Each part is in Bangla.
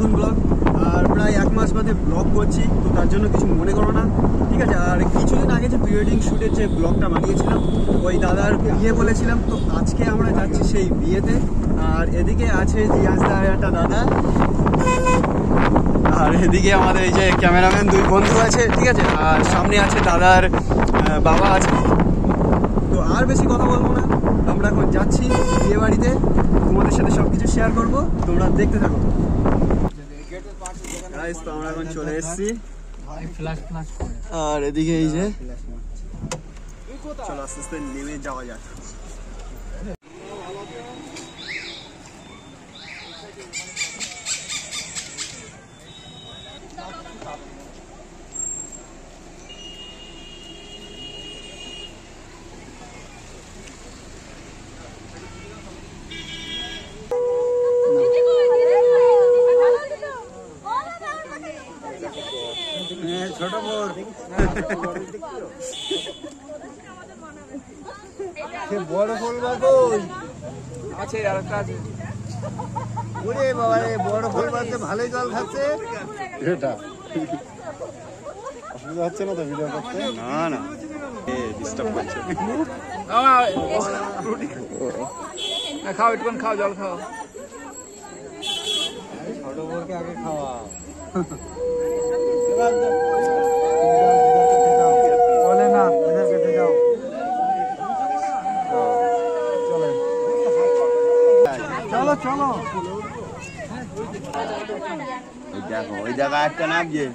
নতুন ব্লগ। আর প্রায় 1 মাস বাদে ব্লগ করছি, তো তার জন্য কিছু মনে করো না, ঠিক আছে। আর কিছুদিন আগে যে প্রি ওয়েডিং শ্যুটের যে ব্লগটা বানিয়েছিলাম, ওই দাদার বিয়ে বলেছিলাম, তো আজকে আমরা যাচ্ছি সেই বিয়েতে। আর এদিকে আছে জিয়াজদার একটা দাদা, আর এদিকে আমাদের এই যে ক্যামেরাম্যান 2 বন্ধু আছে, ঠিক আছে। আর সামনে আছে দাদার বাবা আছে। তো আর বেশি কথা বলবো না, আমরা এখন যাচ্ছি বিয়ে বাড়িতে, তোমাদের সাথে সব কিছু শেয়ার করবো, তোমরা দেখতে থাকো। তো আমরা এখন চলে এসেছি, আর এদিকে এই যে চলো আস্তে আস্তে নেমে যাওয়া যাক। ছোট বোন বড় ফুল আছে, আর একটা আছে। ওরে বাবা রে, বড় ফুল বাজতে ভালোই জল খাচ্ছে। এটা অসুবিধা হচ্ছে না তো ভিডিও করতে? না না, ডিস্টার্ব করছে। খাও, একটু খাও, জল খাও। ছোট বোনকে আগে খাওয়া। বলে না, খেতে যাও। চলো চলো, দেখো ওই জায়গায় একটা নাম যে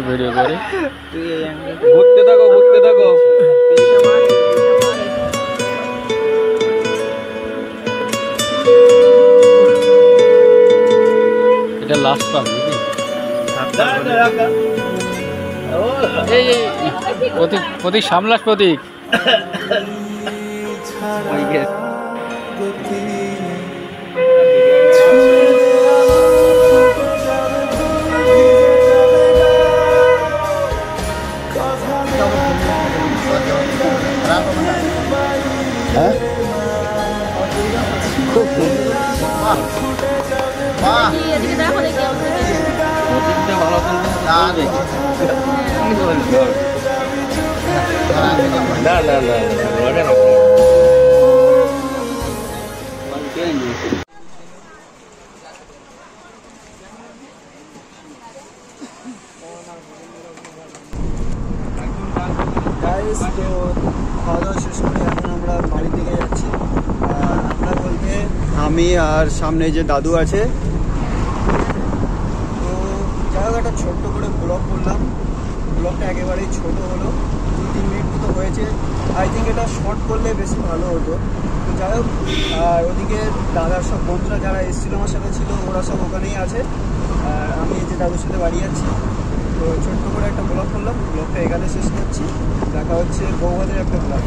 ভিডিও করে ঘুরতে থাকো, ঘুরতে থাকো। এটা লাস্ট পাব নাকি? এই প্রতীক সামলাস, প্রতীক তো খাওয়া দাওয়া শেষ করে এখন আমরা বাড়ির দিকে যাচ্ছি। আর আমরা বলতে আমি আর সামনে যে দাদু আছে। তো যাই হোক, একটা ছোট্ট করে ব্লগ করলাম। ব্লগটা একেবারেই ছোট হলো, 2-3 মিনিট মতো হয়েছে। আই থিঙ্ক এটা শর্ট করলে বেশি ভালো হতো। তো যাই হোক, আর ওদিকে দাদার সব বন্ধুরা যারা এসেছিলো আমার সাথে ছিল, ওরা সব ওখানেই আছে। আর আমি এই যে দাদুর সাথে বাড়ি যাচ্ছি। তো ছোট্ট করে একটা ব্লগ করলাম, ব্লগটা এখানে শেষ করছি। দেখা হচ্ছে বৌভাতের একটা ব্লগ।